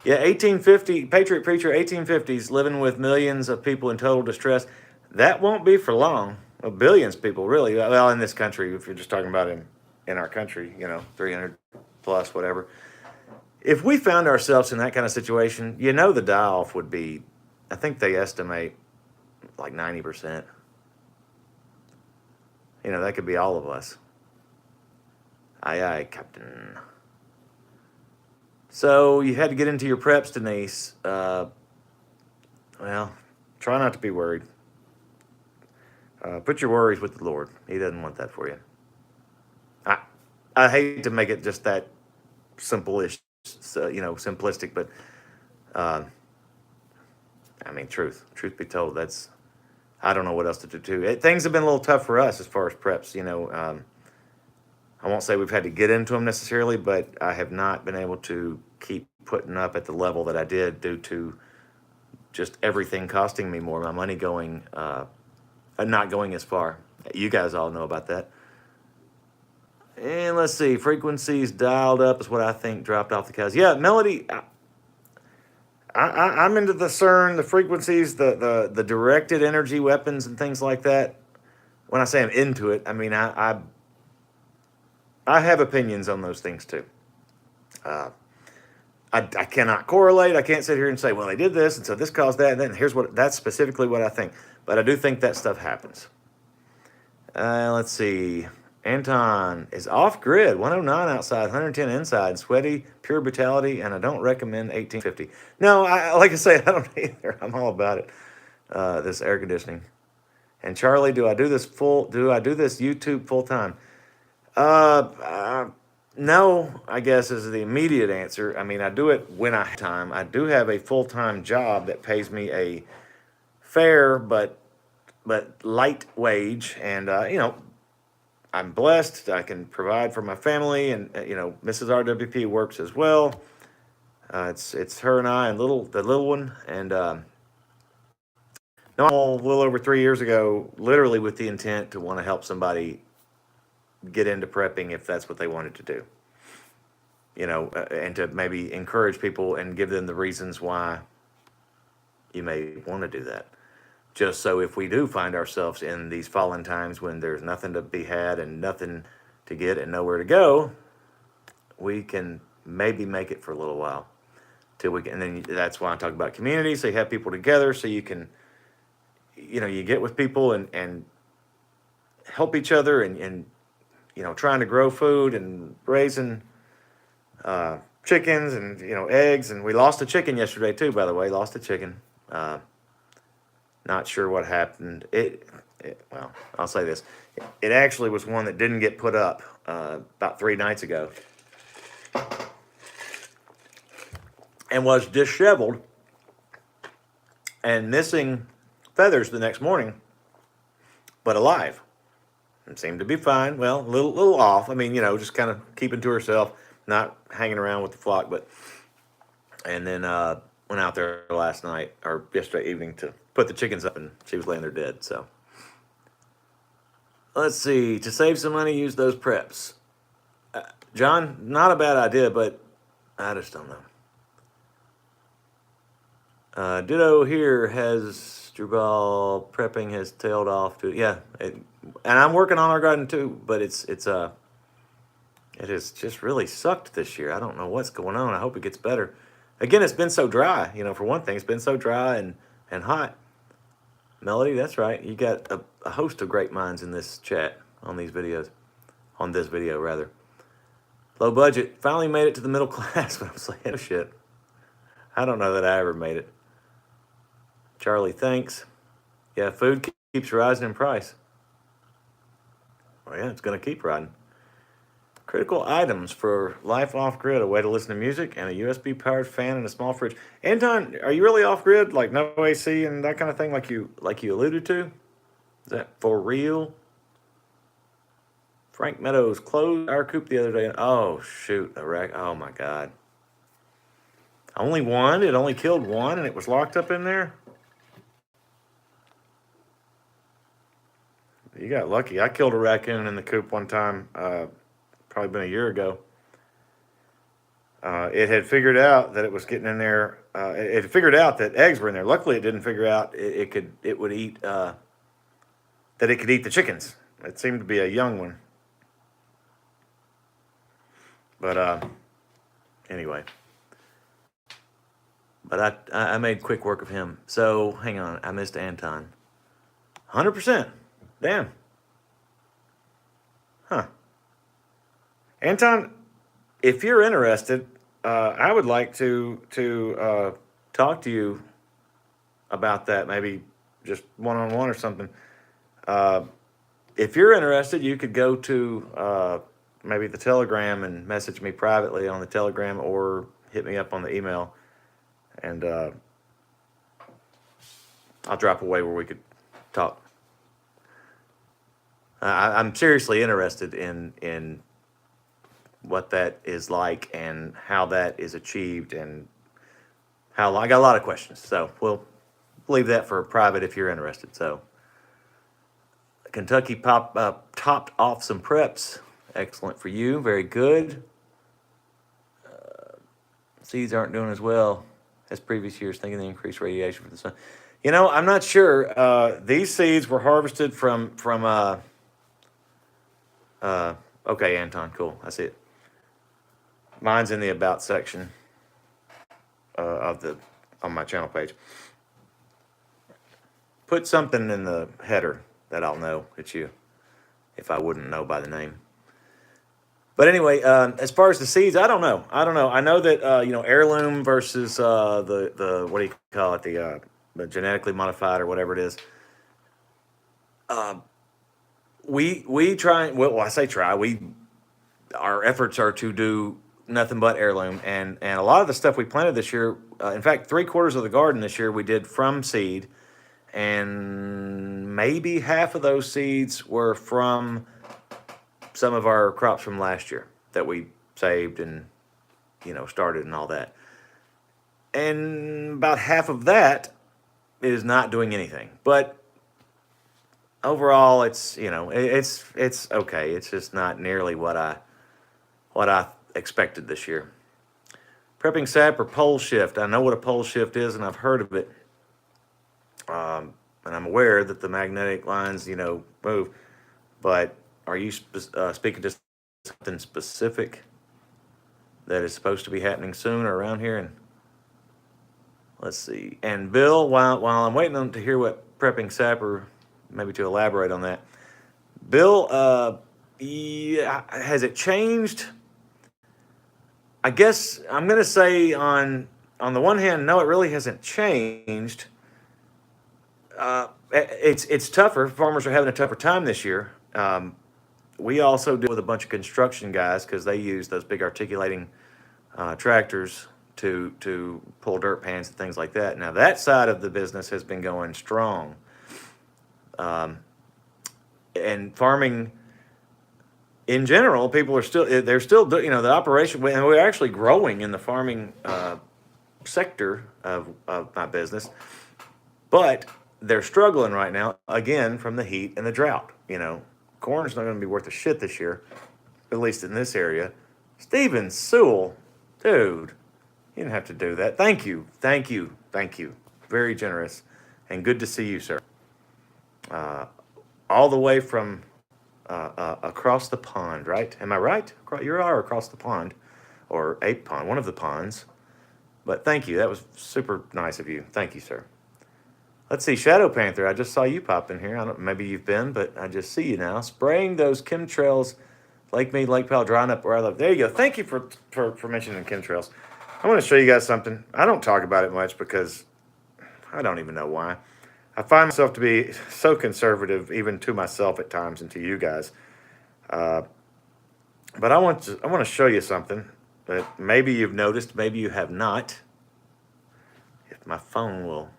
Yeah, 1850, Patriot Preacher, 1850s, living with millions of people in total distress. That won't be for long. Well, billions of people, really. Well, in this country, if you're just talking about in our country, 300 plus, whatever. If we found ourselves in that kind of situation, the die-off would be, I think they estimate, like 90%. That could be all of us. Aye, aye, Captain. So you had to get into your preps, Denise. Well, try not to be worried. Put your worries with the Lord. He doesn't want that for you. I hate to make it just that simple-ish, simplistic, but truth be told, I don't know what else to do too. Things have been a little tough for us as far as preps. I won't say we've had to get into them necessarily, but I have not been able to keep putting up at the level that I did due to just everything costing me more. My money not going as far. You guys all know about that. And let's see, frequencies dialed up is what I think dropped off the cows. Yeah, Melody, I'm into the CERN, the frequencies, the directed energy weapons and things like that. When I say I'm into it, I mean I have opinions on those things too. I cannot correlate. I can't sit here and say, well, they did this, and so this caused that, and then that's specifically what I think. But I do think that stuff happens. Let's see. Anton is off grid, 109 outside, 110 inside, sweaty, pure brutality, and I don't recommend 1850. No, like I say, I don't either. I'm all about it. This air conditioning. And Charlie, do I do this YouTube full time? No, I guess is the immediate answer. I mean, I do it when I have time. I do have a full-time job that pays me a fair but light wage, and I'm blessed. I can provide for my family, and Mrs. RWP works as well. It's her and I and the little one, and no, a little over 3 years ago, literally with the intent to want to help somebody get into prepping if that's what they wanted to do. And to maybe encourage people and give them the reasons why you may want to do that. Just so if we do find ourselves in these fallen times when there's nothing to be had and nothing to get and nowhere to go, we can maybe make it for a little while till we can. And then that's why I talk about community. So you have people together, so you can, you get with people and help each other and trying to grow food and raising chickens and eggs. And we lost a chicken yesterday too, by the way. Lost a chicken. Not sure what happened. Well, I'll say this. It actually was one that didn't get put up about 3 nights ago. And was disheveled and missing feathers the next morning, but alive. And seemed to be fine. Well, a little off. I mean, just kind of keeping to herself, not hanging around with the flock. And then went out there last night or yesterday evening to put the chickens up, and she was laying there dead. So let's see. To save some money, use those preps. John, not a bad idea, but I just don't know. Ditto here has Drubal prepping has tailed off to and I'm working on our garden too, but it has just really sucked this year. I don't know what's going on. I hope it gets better. Again, it's been so dry. For one thing, it's been so dry and hot. Melody, that's right. You got a host of great minds in this chat on these videos, on this video rather. Low budget. Finally made it to the middle class, but I'm saying, oh shit. I don't know that I ever made it. Charlie, thanks. Yeah, food keeps rising in price. Well, yeah, it's going to keep riding. Critical items for life off-grid, a way to listen to music, and a USB-powered fan and a small fridge. Anton, are you really off-grid, like no AC and that kind of thing like you alluded to? Is that for real? Frank Meadows closed our coop the other day. Oh, shoot, a wreck. Oh, my God. Only one? It only killed one, and it was locked up in there? You got lucky. I killed a raccoon in the coop one time, probably been a year ago. It had figured out that it was getting in there. It had figured out that eggs were in there. Luckily, it didn't figure out it would eat that it could eat the chickens. It seemed to be a young one. But anyway. But I made quick work of him. So hang on, I missed Anton. 100%. Damn. Huh. Anton, if you're interested, I would like to talk to you about that, maybe just one-on-one or something. If you're interested, you could go to maybe the Telegram and message me privately on the Telegram, or hit me up on the email, and I'll drop away where we could talk. I'm seriously interested in what that is like and how that is achieved, and how I got a lot of questions. So we'll leave that for private if you're interested. So Kentucky topped off some preps. Excellent for you. Very good. Seeds aren't doing as well as previous years, thinking the increased radiation for the sun. I'm not sure. These seeds were harvested from okay, Anton, cool. I see it. Mine's in the about section on my channel page. Put something in the header that I'll know it's you, if I wouldn't know by the name. But anyway, as far as the seeds, I don't know. I know that heirloom versus the what do you call it, the genetically modified or whatever it is. We try. Well, I say try. Our efforts are to do nothing but heirloom, and a lot of the stuff we planted this year. In fact, 3/4 of the garden this year we did from seed, and maybe half of those seeds were from some of our crops from last year that we saved and started and all that. And about half of that is not doing anything, but overall, it's it's okay. It's just not nearly what I expected this year. Prepping sap or pole shift. I know what a pole shift is, and I've heard of it. And I'm aware that the magnetic lines, move. But are you speaking to something specific that is supposed to be happening soon or around here? And let's see. And Bill, while I'm waiting to hear what prepping sap, or maybe to elaborate on that, Bill, has it changed? I guess I'm going to say on the one hand, no, it really hasn't changed. It's tougher. Farmers are having a tougher time this year. We also deal with a bunch of construction guys because they use those big articulating tractors to pull dirt pans and things like that. Now that side of the business has been going strong. And farming in general, people are still, the operation, and we're actually growing in the farming sector of my business, but they're struggling right now, again, from the heat and the drought. Corn's not going to be worth a shit this year, at least in this area. Steven Sewell, dude, you didn't have to do that. Thank you, thank you, thank you. Very generous, and good to see you, sir. All the way from across the pond, right? Am I right? You are across the pond, or a pond, one of the ponds. But thank you. That was super nice of you. Thank you, sir. Let's see, Shadow Panther. I just saw you pop in here. I don't. Maybe you've been, but I just see you now. Spraying those chemtrails, Lake Mead, Lake Powell, drying up where I live. There you go. Thank you for mentioning chemtrails. I want to show you guys something. I don't talk about it much because I don't even know why. I find myself to be so conservative, even to myself at times, and to you guys. But I want to show you something that maybe you've noticed, maybe you have not. If my phone will.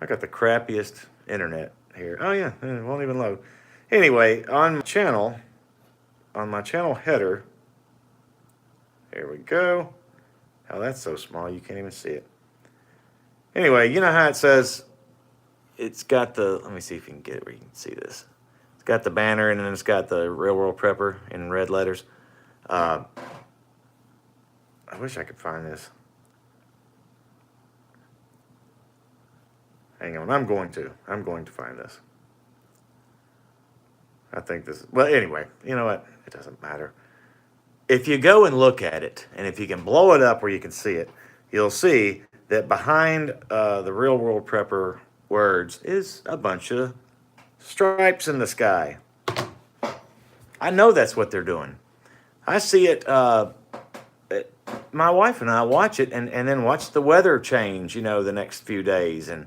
I got the crappiest internet here. Oh yeah, it won't even load. Anyway, on my channel header, here we go. Oh, that's so small you can't even see it. Anyway, you know how it says, it's got the, let me see if you can get it where you can see this. It's got the banner and then it's got the Real World Prepper in red letters. I wish I could find this. Hang on, I'm going to find this. I think this, well, anyway, you know what? It doesn't matter. If you go and look at it, and if you can blow it up where you can see it, you'll see that behind the Real World Prepper words is a bunch of stripes in the sky. I know that's what they're doing. I see it, my wife and I watch it and then watch the weather change, the next few days and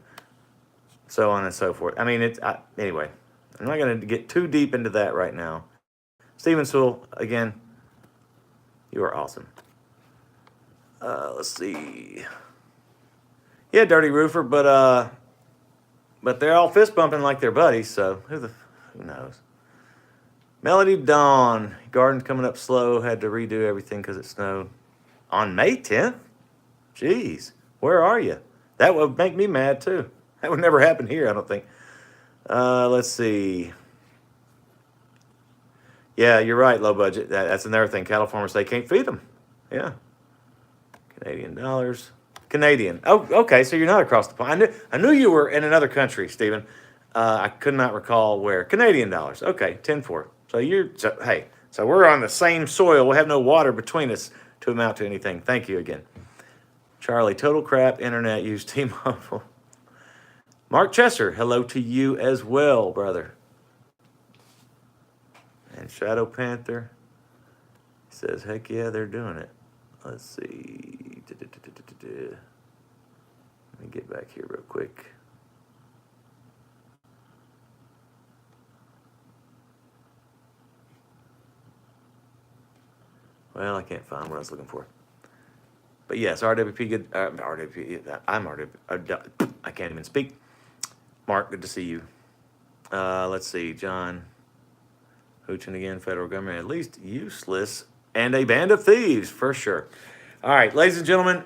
so on and so forth. I mean, anyway, I'm not going to get too deep into that right now. Steven Sewell, again, you are awesome. Let's see. Yeah, Dirty Roofer, but they're all fist bumping like their buddies, so who knows? Melody Dawn, garden's coming up slow, had to redo everything because it snowed. On May 10th? Jeez, where are you? That would make me mad too. That would never happen here, I don't think. Let's see. Yeah, you're right, low budget. That's another thing. Cattle farmers, they can't feed them. Yeah. Canadian dollars. Canadian. Oh, okay, so you're not across the pond. I knew you were in another country, Stephen. I could not recall where. Canadian dollars. Okay, 10-4. So we're on the same soil. We'll have no water between us to amount to anything. Thank you again. Charlie, total crap, internet use, T-Mobile. Mark Chesser, hello to you as well, brother. And Shadow Panther says, heck yeah, they're doing it. Let's see. Let me get back here real quick. Well, I can't find what I was looking for. But yes, RWP, good. RWP, I'm RWP. I can't even speak. Mark, good to see you. Let's see, John. Hooching again, federal government, at least useless, and a band of thieves, for sure. All right, ladies and gentlemen,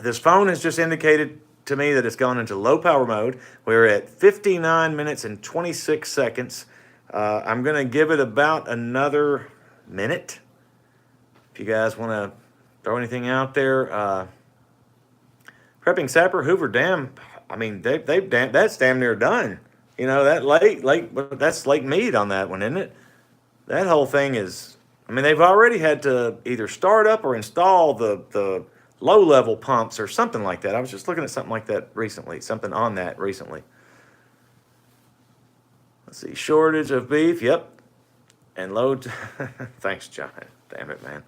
this phone has just indicated to me that it's gone into low power mode. We're at 59 minutes and 26 seconds. I'm going to give it about another minute. If you guys want to throw anything out there. Prepping Sapper, Hoover Dam, I mean, that's damn near done. That that's Lake Mead on that one, isn't it? That whole thing is, I mean, they've already had to either start up or install the low-level pumps or something like that. I was just looking at something like that recently, something on that recently. Let's see, shortage of beef, yep. And load, thanks, John. Damn it, man.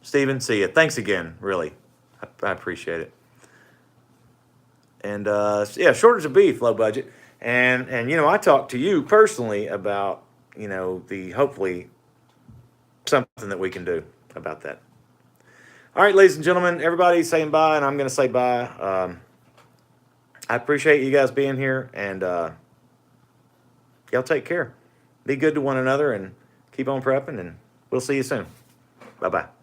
Steven, see ya. Thanks again, really. I appreciate it. And yeah, shortage of beef, low budget. And I talked to you personally about, hopefully something that we can do about that. All right, ladies and gentlemen, everybody saying bye, and I'm going to say bye. I appreciate you guys being here, and y'all take care. Be good to one another, and keep on prepping, and we'll see you soon. Bye-bye.